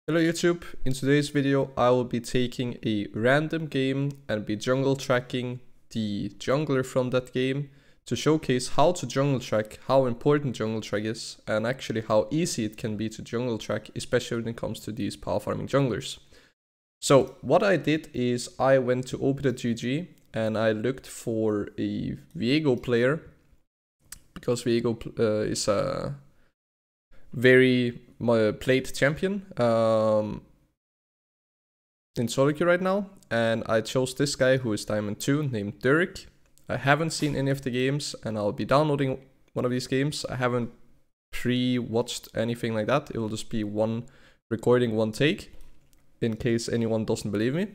Hello YouTube, in today's video I will be taking a random game and be jungle tracking the jungler from that game to showcase how to jungle track, how important jungle track is, and actually how easy it can be to jungle track, especially when it comes to these power farming junglers. So what I did is I went to open.gg and I looked for a Viego player, because Viego is a very played champion in solo queue right now, and I chose this guy who is Diamond 2 named Derek. I haven't seen any of the games and I'll be downloading one of these games. I haven't pre-watched anything like that. It will just be one recording, one take, in case anyone doesn't believe me.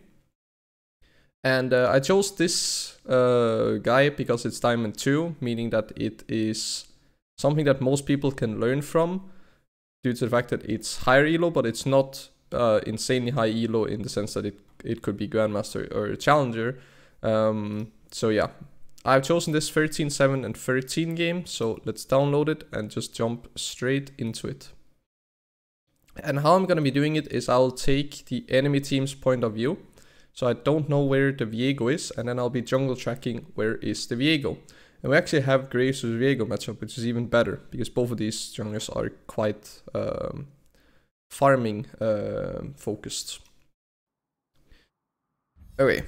And I chose this guy because it's Diamond 2, meaning that it is something that most people can learn from, due to the fact that it's higher elo, but it's not insanely high elo in the sense that it could be Grandmaster or Challenger. So yeah, I've chosen this 13, 7 and 13 game, so let's download it and just jump straight into it. And how I'm going to be doing it is I'll take the enemy team's point of view. So I don't know where the Viego is, and then I'll be jungle tracking where is the Viego. And we actually have Graves vs Viego matchup, which is even better, because both of these junglers are quite farming focused. Okay.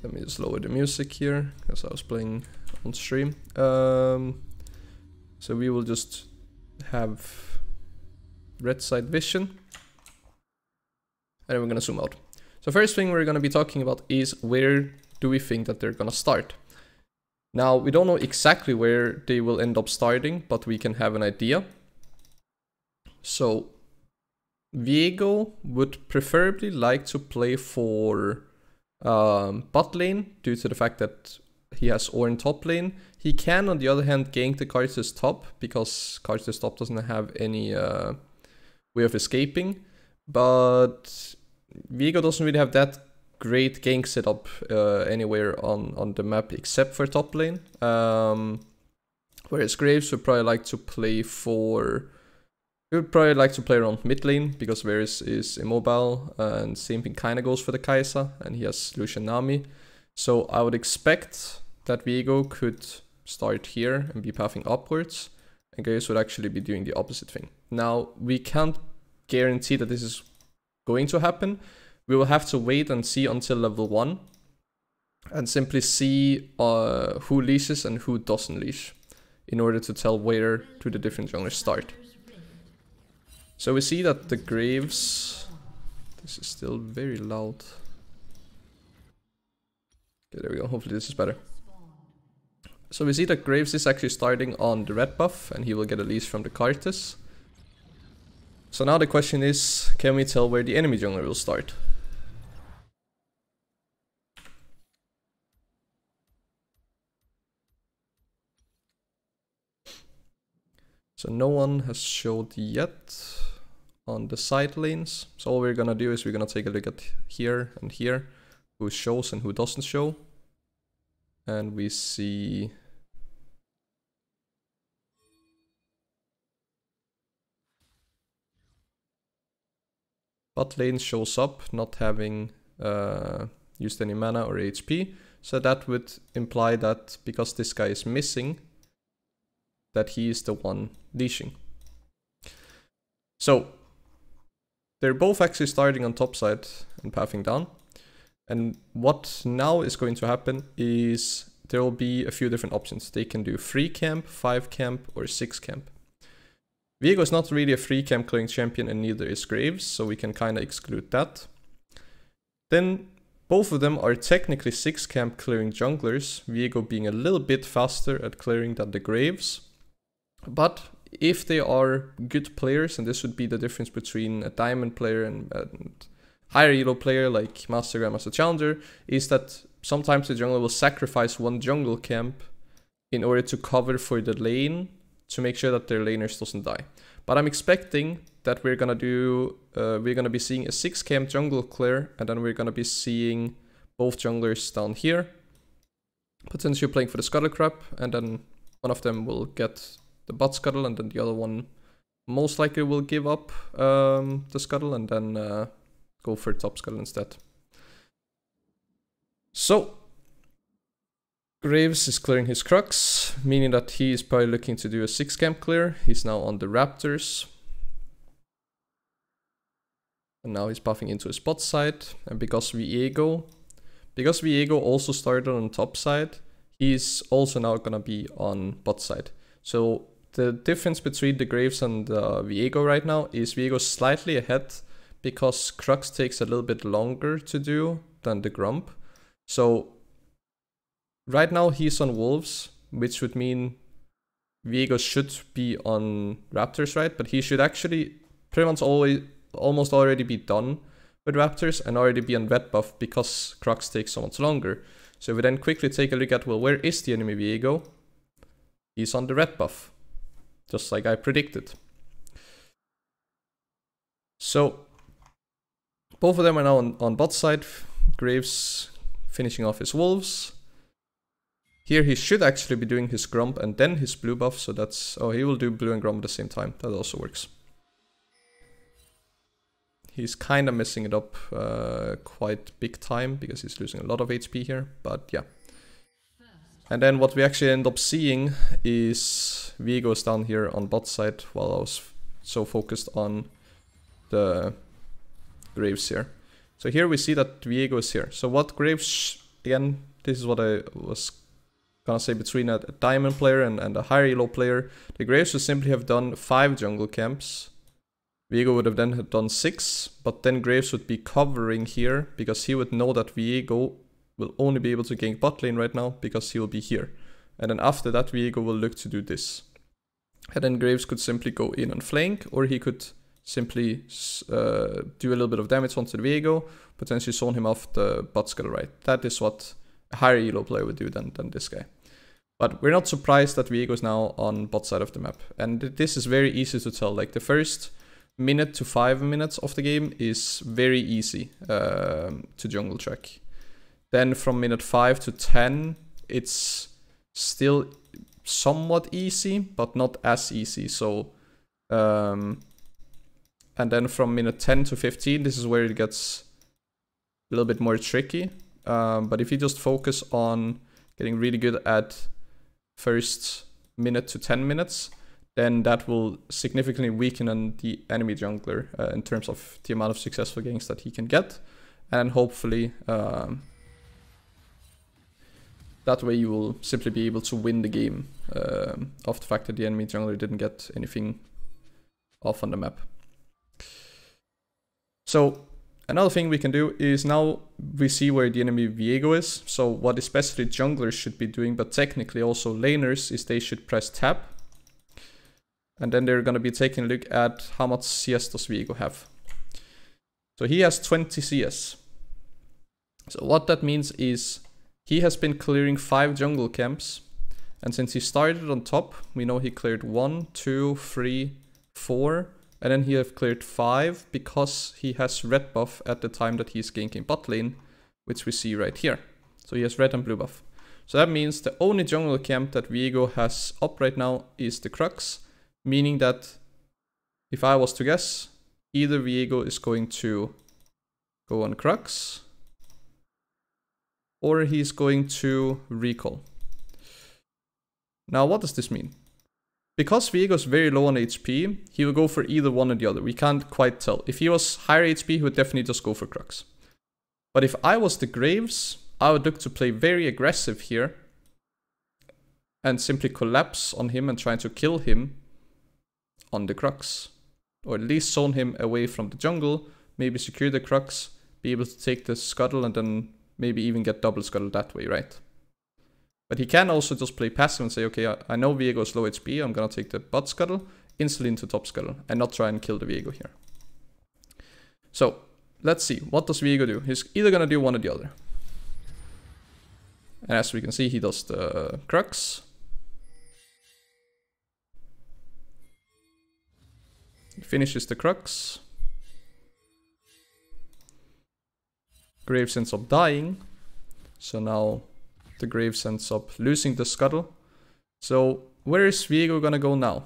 Let me just lower the music here, because I was playing on stream. So we will just have red side vision. And we're going to zoom out. So first thing we're going to be talking about is where do we think that they're gonna start. Now, we don't know exactly where they will end up starting, but we can have an idea. So Viego would preferably like to play for bot lane, due to the fact that he has Ornn top lane. He can, on the other hand, gank the Arctis top, because Arctis top doesn't have any way of escaping. But Viego doesn't really have that great gank setup anywhere on the map except for top lane. Whereas Graves would probably like to play for... He would probably like to play around mid lane, because Varus is immobile, and same thing kind of goes for the Kai'Sa, and he has Lucian Nami. So I would expect that Viego could start here and be pathing upwards, and Graves would actually be doing the opposite thing. Now, we can't guarantee that this is going to happen. We will have to wait and see until level 1 and simply see who leashes and who doesn't leash, in order to tell where do the different junglers start. So we see that the Graves... This is still very loud. Okay, there we go. Hopefully this is better. So we see that Graves is actually starting on the red buff, and he will get a leash from the Arctis. So now the question is, can we tell where the enemy jungler will start? So no one has showed yet on the side lanes. So all we're gonna do is we're gonna take a look at here and here, who shows and who doesn't show. And we see... bot lane shows up not having used any mana or HP. So that would imply that because this guy is missing, that he is the one leashing. So they're both actually starting on top side and pathing down. And what now is going to happen is there will be a few different options. They can do 3 camp, 5 camp, or 6 camp. Viego is not really a 3 camp clearing champion, and neither is Graves, so we can kind of exclude that. Then both of them are technically 6 camp clearing junglers, Viego being a little bit faster at clearing than the Graves. But if they are good players, and this would be the difference between a diamond player and higher elo player like Master, Grandmaster, Challenger, is that sometimes the jungler will sacrifice one jungle camp in order to cover for the lane, to make sure that their laners doesn't die. But I'm expecting that we're gonna be seeing a 6 camp jungle clear, and then we're gonna be seeing both junglers down here, potentially playing for the scuttle crab, and then one of them will get the bot scuttle, and then the other one most likely will give up the scuttle and then go for top scuttle instead. So Graves is clearing his Crux, meaning that he is probably looking to do a 6 camp clear. He's now on the Raptors. And now he's buffing into his bot side. And because Viego also started on top side, he's also now gonna be on bot side. So the difference between the Graves and Viego right now is Viego's slightly ahead because Crux takes a little bit longer to do than the Grump. So right now he's on Wolves, which would mean Viego should be on Raptors, right? But he should actually pretty much almost already be done with Raptors and already be on red buff because Crux takes so much longer. So if we then quickly take a look at, well, where is the enemy Viego? He's on the red buff, just like I predicted. So both of them are now on bot side. Graves finishing off his Wolves. Here he should actually be doing his Grump and then his blue buff, so that's... oh, he will do blue and Grump at the same time. That also works. He's kind of messing it up quite big time because he's losing a lot of HP here, but yeah. And then what we actually end up seeing is Viego's down here on bot side while I was so focused on the Graves here. So here we see that Viego is here. So what Graves, again, this is what I was gonna say between a diamond player and a higher elo player. The Graves would simply have done 5 jungle camps. Viego would have then have done 6, but then Graves would be covering here because he would know that Viego will only be able to gank bot lane right now because he will be here. And then after that Viego will look to do this. And then Graves could simply go in and flank, or he could simply do a little bit of damage onto the Viego, potentially zone him off the bot scuttle, right? That is what a higher elo player would do than this guy. But we're not surprised that Viego is now on bot side of the map. And this is very easy to tell. Like the first minute to 5 minutes of the game is very easy to jungle track. Then from minute 5 to 10, it's still somewhat easy, but not as easy. So, and then from minute 10 to 15, this is where it gets a little bit more tricky. But if you just focus on getting really good at first minute to 10 minutes, then that will significantly weaken the enemy jungler in terms of the amount of successful ganks that he can get. And hopefully, that way you will simply be able to win the game of the fact that the enemy jungler didn't get anything off on the map. So another thing we can do is now we see where the enemy Viego is. So what especially junglers should be doing, but technically also laners, is they should press tab. And then they're going to be taking a look at how much CS does Viego have. So he has 20 CS. So what that means is he has been clearing 5 jungle camps. And since he started on top, we know he cleared 1, 2, 3, 4. And then he have cleared 5 because he has red buff at the time that he's ganking bot lane, which we see right here. So he has red and blue buff. So that means the only jungle camp that Viego has up right now is the Crux. Meaning that if I was to guess, either Viego is going to go on Crux or he's going to recall. Now what does this mean? Because Viego is very low on HP, he will go for either one or the other. We can't quite tell. If he was higher HP, he would definitely just go for Crux. But if I was the Graves, I would look to play very aggressive here and simply collapse on him and try to kill him on the Crux, or at least zone him away from the jungle, maybe secure the Crux, be able to take the scuttle and then maybe even get double scuttle that way, right? But he can also just play passive and say, okay, I know Viego is low HP, I'm gonna take the bot scuttle, instantly into top scuttle, and not try and kill the Viego here. So, let's see, what does Viego do? He's either gonna do one or the other. And as we can see, he does the Crux. He finishes the Crux. Graves ends up dying. So now the Graves ends up losing the scuttle. So where is Viego gonna go now?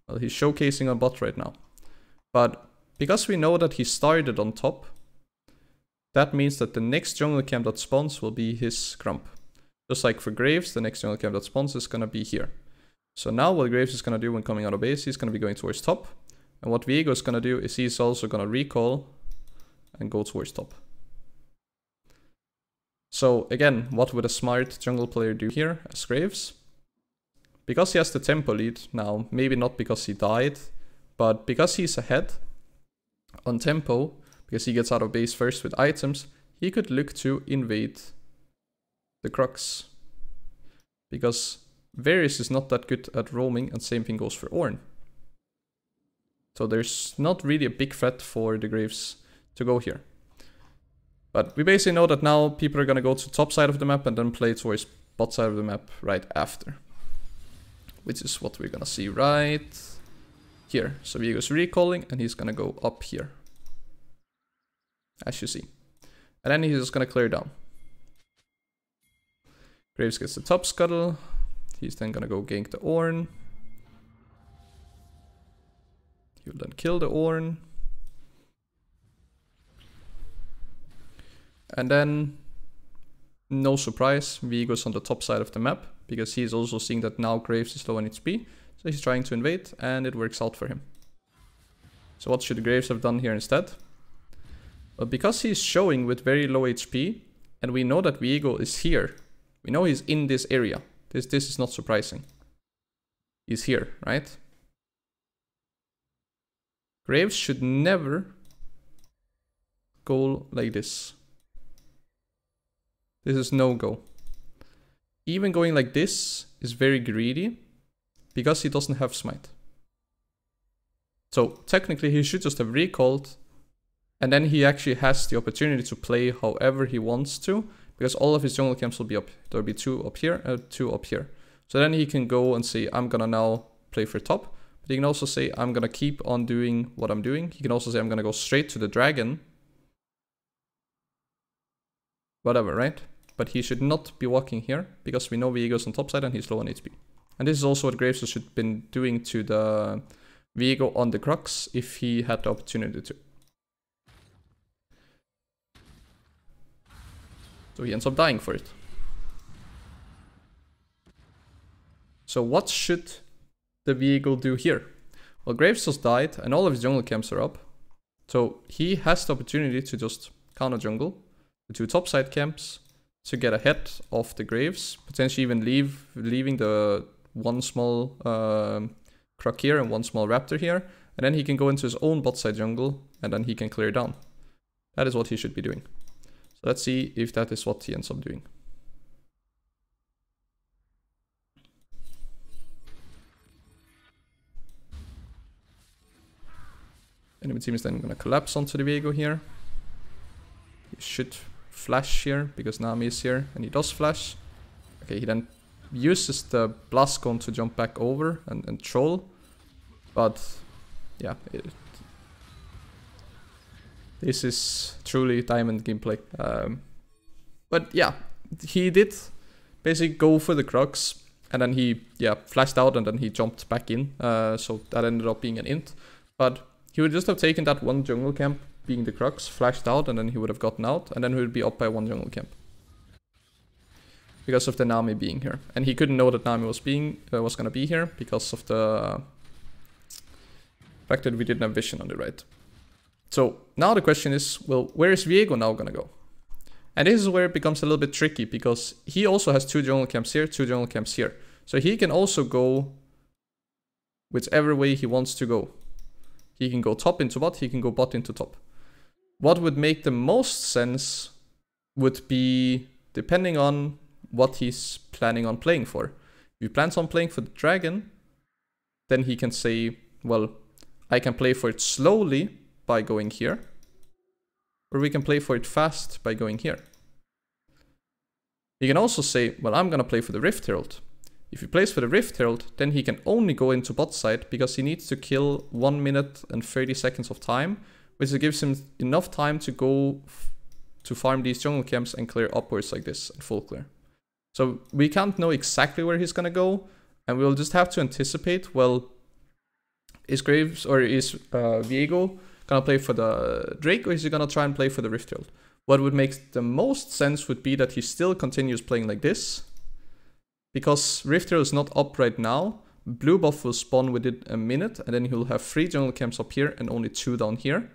Well, he's showcasing on bot right now. But because we know that he started on top, that means that the next jungle camp that spawns will be his Grump. Just like for Graves, the next jungle camp that spawns is gonna be here. So now what Graves is gonna do when coming out of base, he's gonna be going towards top. And what Viego is gonna do is he's also gonna recall and go towards top. So again, what would a smart jungle player do here as Graves? Because he has the tempo lead now, maybe not because he died, but because he's ahead on tempo, because he gets out of base first with items, he could look to invade the Crux. Because Varys is not that good at roaming, and same thing goes for Ornn. So there's not really a big threat for the Graves to go here. But we basically know that now people are going to go to top side of the map and then play towards bot side of the map right after. Which is what we're going to see right here. So Viego's recalling and he's going to go up here. As you see. And then he's just going to clear down. Graves gets the top scuttle. He's then going to go gank the Ornn. He'll then kill the Ornn. And then, no surprise, Viego's on the top side of the map, because he's also seeing that now Graves is low on HP, so he's trying to invade, and it works out for him. So what should Graves have done here instead? Well, because he's showing with very low HP, and we know that Viego is here, we know he's in this area. This is not surprising. He's here, right? Graves should never go like this. This is no-go. Even going like this is very greedy because he doesn't have smite. So technically he should just have recalled, and then he actually has the opportunity to play however he wants to, because all of his jungle camps will be up. There'll be 2 up here and 2 up here. So then he can go and say, I'm gonna now play for top. But he can also say, I'm gonna keep on doing what I'm doing. He can also say, I'm gonna go straight to the dragon. Whatever, right? But he should not be walking here, because we know Viego's on top side and he's low on HP. And this is also what Graves should have been doing to the Viego on the Crux if he had the opportunity to. So he ends up dying for it. So what should the Viego do here? Well, Graves just died and all of his jungle camps are up. So he has the opportunity to just counter jungle the 2 top side camps to get ahead of the Graves, potentially even leaving the 1 small Croc here and 1 small Raptor here, and then he can go into his own bot side jungle and then he can clear down. That is what he should be doing. So let's see if that is what he ends up doing. Enemy team is then going to collapse onto the Viego here. He should flash here because Nami is here, and he does flash. Okay, he then uses the blast cone to jump back over and troll. But yeah, this is truly diamond gameplay. But yeah, he did basically go for the Crux, and then he flashed out and then he jumped back in. So that ended up being an int. But he would just have taken that 1 jungle camp being the Crux, flashed out, and then he would have gotten out, and then he would be up by 1 jungle camp. Because of the Nami being here. And he couldn't know that Nami was gonna be here because of the fact that we didn't have vision on the right. So now the question is, well, where is Viego now gonna go? And this is where it becomes a little bit tricky, because he also has 2 jungle camps here, 2 jungle camps here. So he can also go whichever way he wants to go. He can go top into bot, he can go bot into top. What would make the most sense would be, depending on what he's planning on playing for. If he plans on playing for the dragon, then he can say, well, I can play for it slowly by going here, or we can play for it fast by going here. He can also say, well, I'm gonna play for the Rift Herald. If he plays for the Rift Herald, then he can only go into bot side because he needs to kill 1 minute and 30 seconds of time, which gives him enough time to go to farm these jungle camps and clear upwards like this and full clear. So we can't know exactly where he's gonna go, and we'll just have to anticipate, well, Is Graves or is Viego gonna play for the Drake, or is he gonna try and play for the Rift Herald? What would make the most sense would be that he still continues playing like this, because Rift Herald is not up right now. Blue buff will spawn within a minute, and then he'll have 3 jungle camps up here and only 2 down here.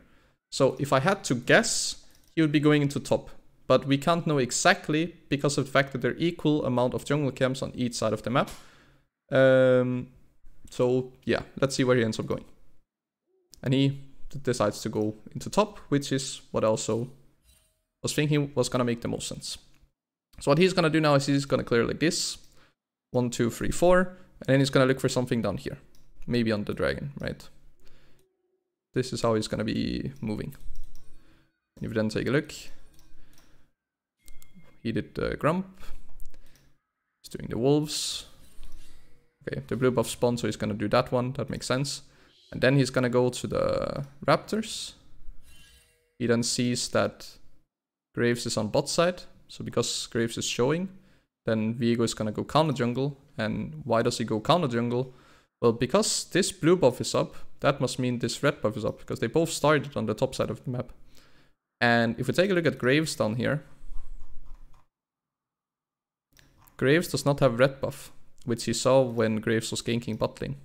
So if I had to guess, he would be going into top. But we can't know exactly because of the fact that there are equal amount of jungle camps on each side of the map. So yeah, let's see where he ends up going. And he decides to go into top, which is what I also was thinking was gonna make the most sense. So what he's gonna do now is he's gonna clear like this. 1, 2, 3, 4. And then he's gonna look for something down here. Maybe on the dragon, right? This is how he's gonna be moving. If you then take a look. He did the Grump. He's doing the Wolves. Okay, the blue buff spawn, so he's gonna do that one. That makes sense. And then he's gonna go to the Raptors. He then sees that Graves is on bot side. So because Graves is showing, then Viego is gonna go counter jungle. And why does he go counter jungle? Well, because this blue buff is up, that must mean this red buff is up, because they both started on the top side of the map. And if we take a look at Graves down here, Graves does not have red buff, which he saw when Graves was ganking bot lane.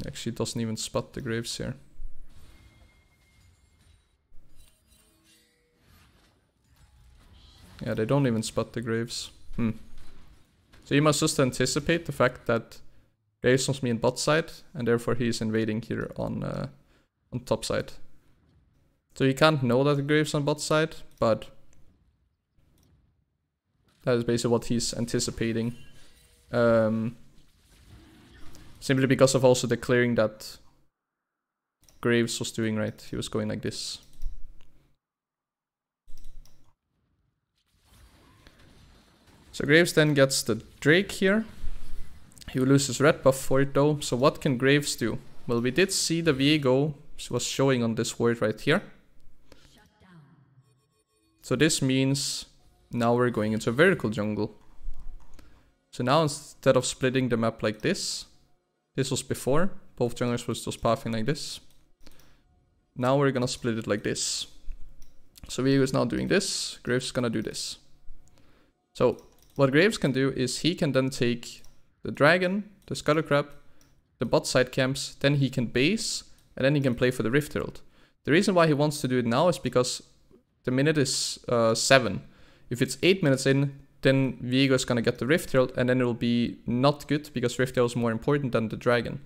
Actually doesn't even spot the Graves here. Yeah, they don't even spot the Graves. So you must just anticipate the fact that Graves wants me in bot side, and therefore he's invading here on top side. So you can't know that the Graves on bot side, but that is basically what he's anticipating. Simply because of also the clearing that Graves was doing, right? He was going like this. So Graves then gets the Drake here. He will lose his red buff for it though. So what can Graves do? Well, we did see the Viego was showing on this ward right here. So this means now we're going into a vertical jungle. So now instead of splitting the map like this was before, both junglers was just pathing like this. Now we're gonna split it like this. So Viego is now doing this, Graves is gonna do this. So what Graves can do is he can then take the dragon, the scuttle crab, the bot side camps, then he can base, and then he can play for the Rift Herald. The reason why he wants to do it now is because the minute is 7. If it's 8 minutes in, then Viego is gonna get the Rift Herald, and then it will be not good because Rift Herald is more important than the dragon.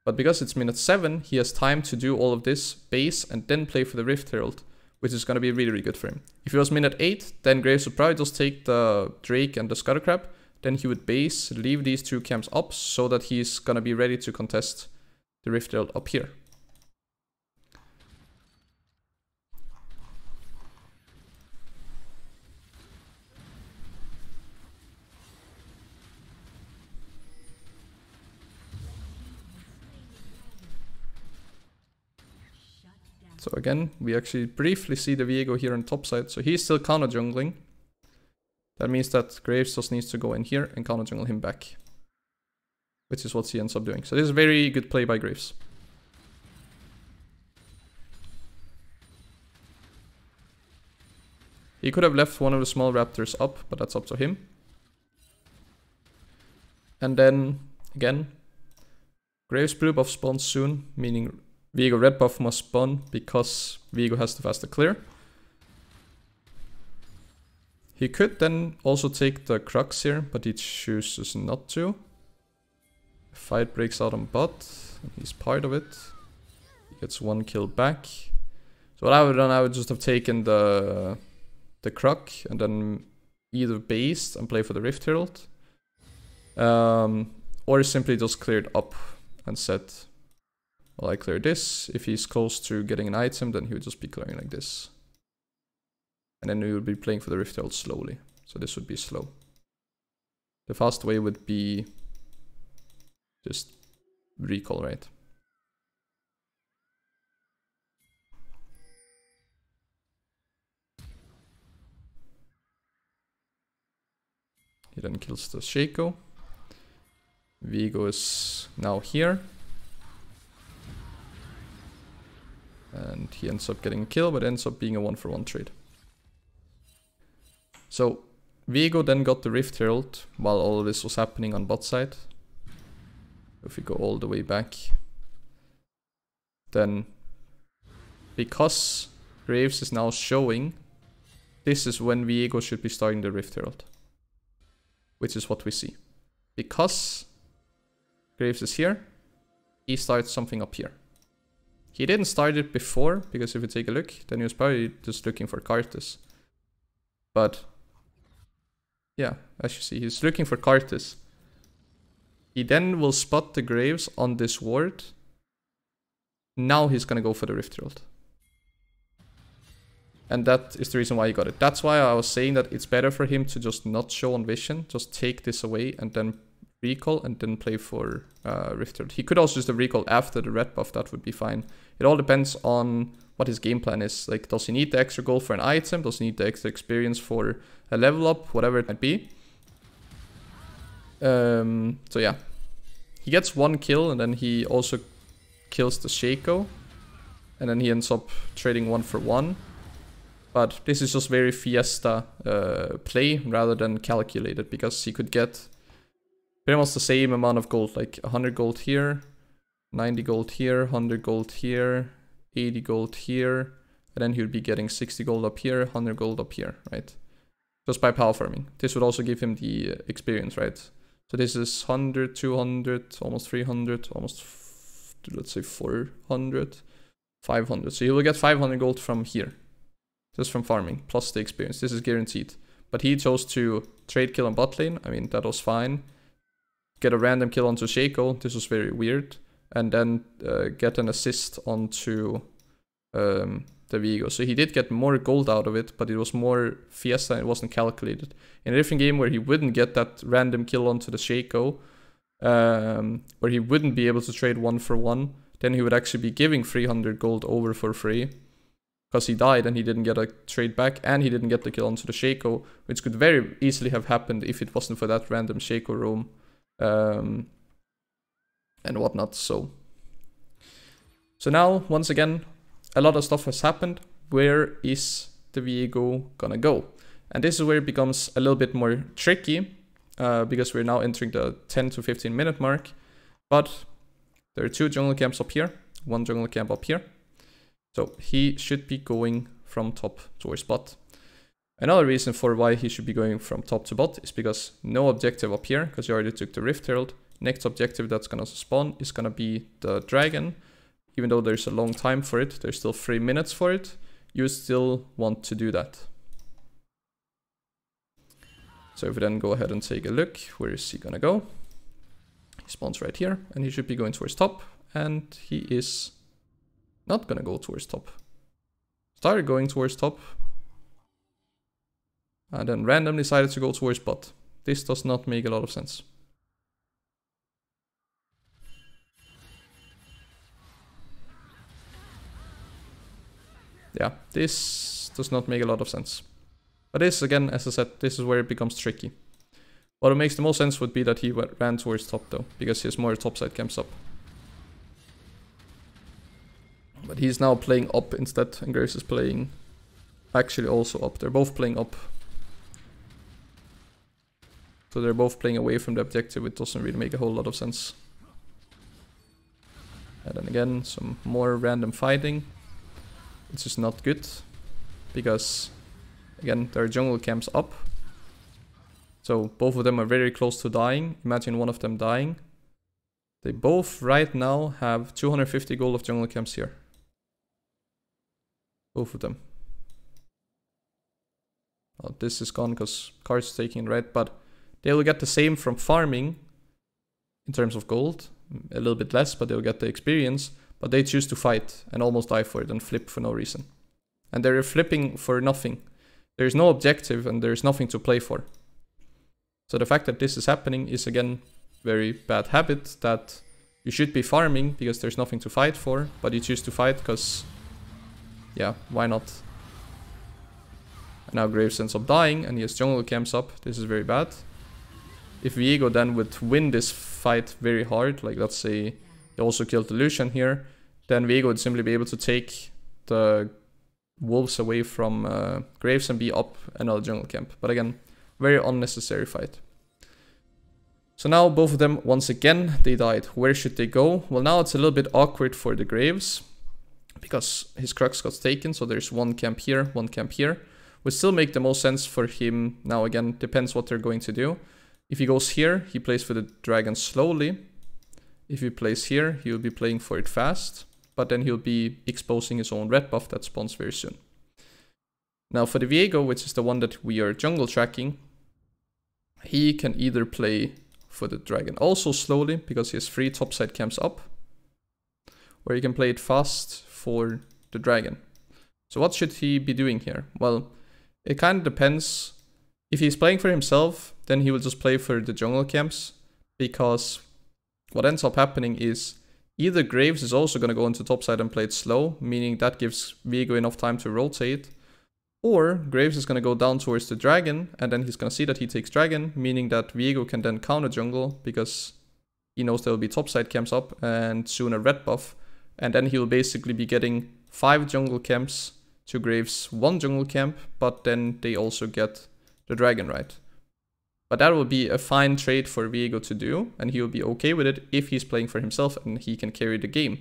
But because it's minute 7, he has time to do all of this, base, and then play for the Rift Herald, which is gonna be really, really good for him. If it was minute 8, then Graves would probably just take the Drake and the Scuttle Crab, then he would base, leave these 2 camps up, so that he's gonna be ready to contest the Rift Herald up here. So again, we actually briefly see the Viego here on top side. So he's still counter jungling. That means that Graves just needs to go in here and counter jungle him back, which is what he ends up doing. So this is a very good play by Graves. He could have left one of the small raptors up, but that's up to him. And then again, Graves blue buff spawns soon, meaning Viego red buff must spawn because Viego has the faster clear. He could then also take the Crux here, but he chooses not to. The fight breaks out on bot, and he's part of it. He gets 1 kill back. So what I would have done, I would just have taken the Crux and then either based and play for the Rift Herald. Or simply just cleared up and said, well, I clear this. If he's close to getting an item, then he would just be clearing like this. And then we would be playing for the Rift Herald slowly. So this would be slow. The fast way would be just recall, right? He then kills the Shaco. Viego is now here. And he ends up getting a kill, but ends up being a 1-for-1 trade. So Viego then got the Rift Herald while all of this was happening on bot side. If we go all the way back, then because Graves is now showing, this is when Viego should be starting the Rift Herald, which is what we see. Because Graves is here, he starts something up here. He didn't start it before, because if you take a look, then he was probably just looking for Arctis. But yeah, as you see, he's looking for Arctis. He then will spot the Graves on this ward. Now he's gonna go for the Rift Herald. And that is the reason why he got it. That's why I was saying that it's better for him to just not show on vision, just take this away and then recall and then play for Rift Herald. He could also just recall after the red buff, that would be fine. It all depends on what his game plan is. Like, does he need the extra gold for an item? Does he need the extra experience for a level up? Whatever it might be. So yeah. He gets 1 kill and then he also kills the Shaco. And then he ends up trading 1-for-1. But this is just very Fiesta play rather than calculated, because he could get pretty much the same amount of gold, like 100 gold here, 90 gold here, 100 gold here, 80 gold here, and then he would be getting 60 gold up here, 100 gold up here, right? Just by power farming. This would also give him the experience, right? So this is 100, 200, almost 300, almost, let's say 400, 500. So he will get 500 gold from here, just from farming, plus the experience. This is guaranteed. But he chose to trade kill on bot lane. I mean, that was fine. Get a random kill onto Shaco. This was very weird. And then get an assist onto the Viego. So he did get more gold out of it, but it was more Fiesta and it wasn't calculated. In a different game where he wouldn't get that random kill onto the Shaco, where he wouldn't be able to trade 1-for-1, then he would actually be giving 300 gold over for free. Because he died and he didn't get a trade back, and he didn't get the kill onto the Shaco, which could very easily have happened if it wasn't for that random Shaco roam. And whatnot. So now, once again, a lot of stuff has happened. Where is the Viego gonna go? And this is where it becomes a little bit more tricky, because we're now entering the 10 to 15 minute mark. But there are 2 jungle camps up here, 1 jungle camp up here. So he should be going from top towards bot. Another reason for why he should be going from top to bot is because no objective up here, because you already took the Rift Herald. Next objective that's gonna spawn is gonna be the dragon. Even though there's a long time for it, there's still 3 minutes for it, you still want to do that. So if we then go ahead and take a look, where is he gonna go? He spawns right here, and he should be going towards top, and he is not gonna go towards top. Started going towards top, and then randomly decided to go towards bot. This does not make a lot of sense. Yeah, this does not make a lot of sense. But this, again, as I said, this is where it becomes tricky. What makes the most sense would be that he ran towards top though, because he has more topside camps up. But he's now playing up instead, and Graves is playing actually also up. They're both playing up. So they're both playing away from the objective, which doesn't really make a whole lot of sense. And then again, some more random fighting. It's just not good, because again, there are jungle camps up. So both of them are very close to dying. Imagine one of them dying. They both right now have 250 gold of jungle camps here. Both of them. Well, this is gone because Card's taking red, but they will get the same from farming in terms of gold. A little bit less, but they'll get the experience. But they choose to fight and almost die for it and flip for no reason. And they're flipping for nothing. There's no objective and there's nothing to play for. So the fact that this is happening is again very bad habit, that you should be farming because there's nothing to fight for, but you choose to fight because, yeah, why not? And now Graves ends up dying and he has jungle camps up. This is very bad. If Viego then would win this fight very hard, like let's say he also killed the Lucian here, then Viego would simply be able to take the wolves away from Graves and be up another jungle camp. But again, very unnecessary fight. So now both of them, once again, they died. Where should they go? Well, now it's a little bit awkward for the Graves because his Crux got taken. So there's one camp here, one camp here. Would still make the most sense for him. Now again, depends what they're going to do. If he goes here, he plays for the dragon slowly. If he plays here, he'll be playing for it fast. But then he'll be exposing his own red buff that spawns very soon. Now for the Viego, which is the one that we are jungle tracking, he can either play for the dragon also slowly because he has 3 topside camps up, or he can play it fast for the dragon. So what should he be doing here? Well, it kind of depends. If he's playing for himself, then he will just play for the jungle camps, because what ends up happening is either Graves is also going to go into topside and play it slow, meaning that gives Viego enough time to rotate, or Graves is going to go down towards the dragon, and then he's going to see that he takes dragon, meaning that Viego can then counter jungle, because he knows there will be topside camps up and soon a red buff, and then he will basically be getting 5 jungle camps to Graves' 1 jungle camp, but then they also get the dragon right. But that will be a fine trade for Viego to do, and he will be okay with it if he's playing for himself and he can carry the game.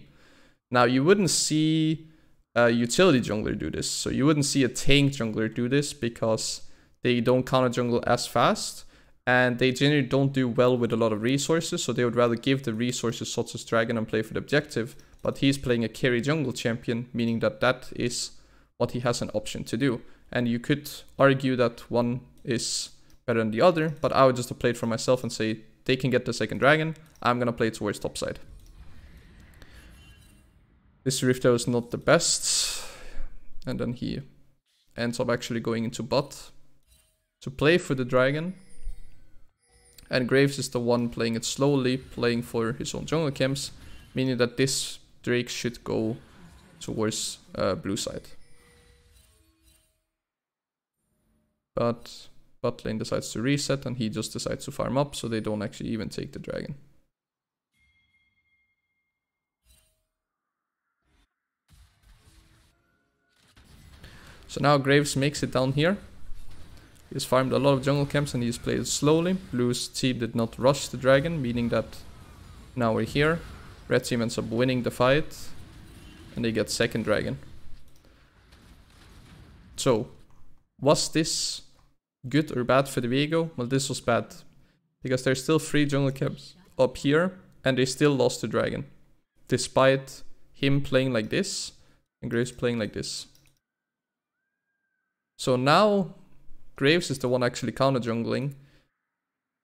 Now, you wouldn't see a utility jungler do this, so you wouldn't see a tank jungler do this because they don't counter jungle as fast, and they generally don't do well with a lot of resources, so they would rather give the resources such as dragon and play for the objective, but he's playing a carry jungle champion, meaning that that is what he has an option to do. And you could argue that one is better than the other, but I would just play it for myself and say they can get the second dragon, I'm gonna play towards topside. This Rift Arrow is not the best, and then he ends up actually going into bot to play for the dragon, and Graves is the one playing it slowly, playing for his own jungle camps, meaning that this Drake should go towards blue side. But bot lane decides to reset, and he just decides to farm up, so they don't actually even take the dragon. So now Graves makes it down here. He's farmed a lot of jungle camps and he's played it slowly. Blue's team did not rush the dragon, meaning that now we're here. Red team ends up winning the fight and they get second dragon. So, was this good or bad for the Viego? Well, this was bad, because there's still 3 jungle camps up here and they still lost the dragon, despite him playing like this and Graves playing like this. So now Graves is the one actually counter jungling,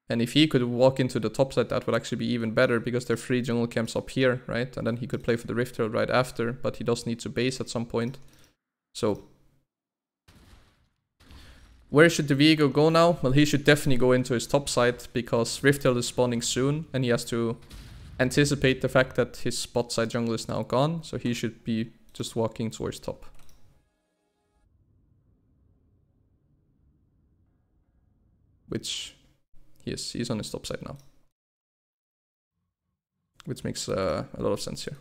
and if he could walk into the top side, that would actually be even better, because there are 3 jungle camps up here, right? And then he could play for the Rift Herald right after, but he does need to base at some point. So where should the Viego go now? Well, he should definitely go into his top side, because Rift Herald is spawning soon and he has to anticipate the fact that his bot side jungle is now gone, so he should be just walking towards top. Which, yes, he's on his top side now. Which makes a lot of sense here.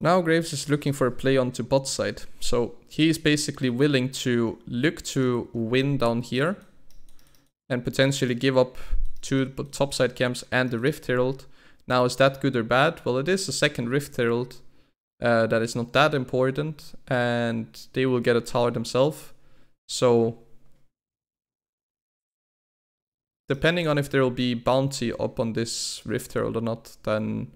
Now Graves is looking for a play onto bot side. So he is basically willing to look to win down here and potentially give up 2 top side camps and the Rift Herald. Now, is that good or bad? Well, it is a second Rift Herald. That is not that important, and they will get a tower themselves. So depending on if there will be bounty up on this Rift Herald or not, then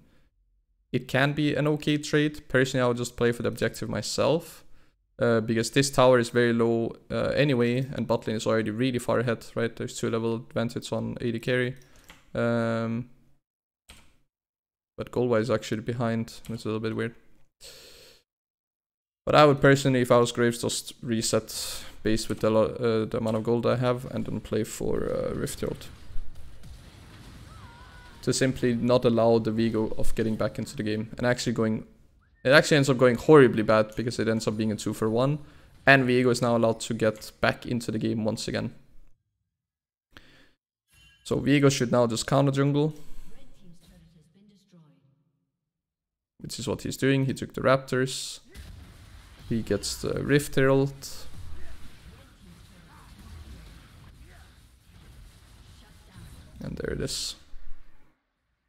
it can be an okay trade. Personally, I would just play for the objective myself, because this tower is very low anyway, and bot lane is already really far ahead, right? There's 2 level advantage on AD carry. But gold-wise actually behind, which is a little bit weird. But I would personally, if I was Graves, just reset base with the amount of gold I have and then play for Rift Herald. To simply not allow the Viego of getting back into the game and actually going... It actually ends up going horribly bad, because it ends up being a 2-for-1. And Viego is now allowed to get back into the game once again. So Viego should now just counter jungle, which is what he's doing. He took the Raptors. He gets the Rift Herald. And there it is.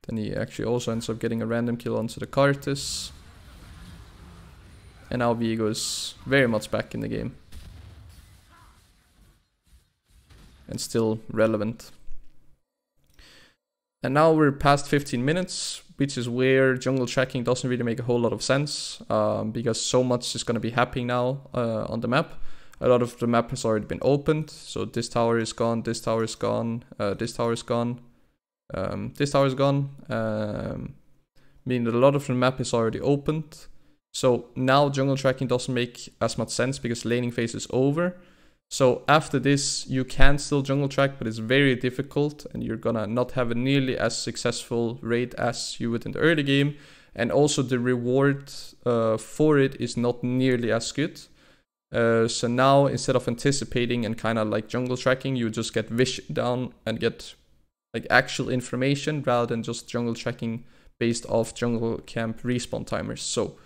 Then he actually also ends up getting a random kill onto the Arctis. And now Viego is very much back in the game. And still relevant. And now we're past 15 minutes, which is where jungle tracking doesn't really make a whole lot of sense, because so much is going to be happening now on the map. A lot of the map has already been opened, so this tower is gone, this tower is gone, this tower is gone, this tower is gone, meaning that a lot of the map is already opened. So now jungle tracking doesn't make as much sense because laning phase is over. So after this, you can still jungle track, but it's very difficult and you're gonna not have a nearly as successful raid as you would in the early game. And also the reward for it is not nearly as good. So now instead of anticipating and kind of like jungle tracking, you just get vision down and get like actual information rather than just jungle tracking based off jungle camp respawn timers. So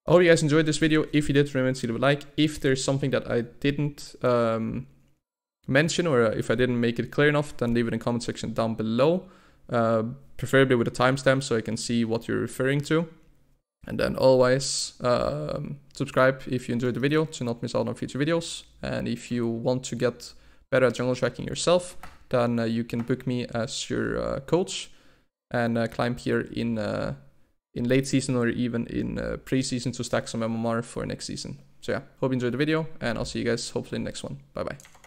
I hope you guys enjoyed this video. If you did, remember to leave a like. If there's something that I didn't mention or if I didn't make it clear enough, then leave it in the comment section down below. Preferably with a timestamp so I can see what you're referring to. And then always subscribe if you enjoyed the video to not miss out on future videos. And if you want to get better at jungle tracking yourself, then you can book me as your coach and climb here in late season or even in pre-season to stack some MMR for next season. So yeah, hope you enjoyed the video and I'll see you guys hopefully in the next one. Bye bye.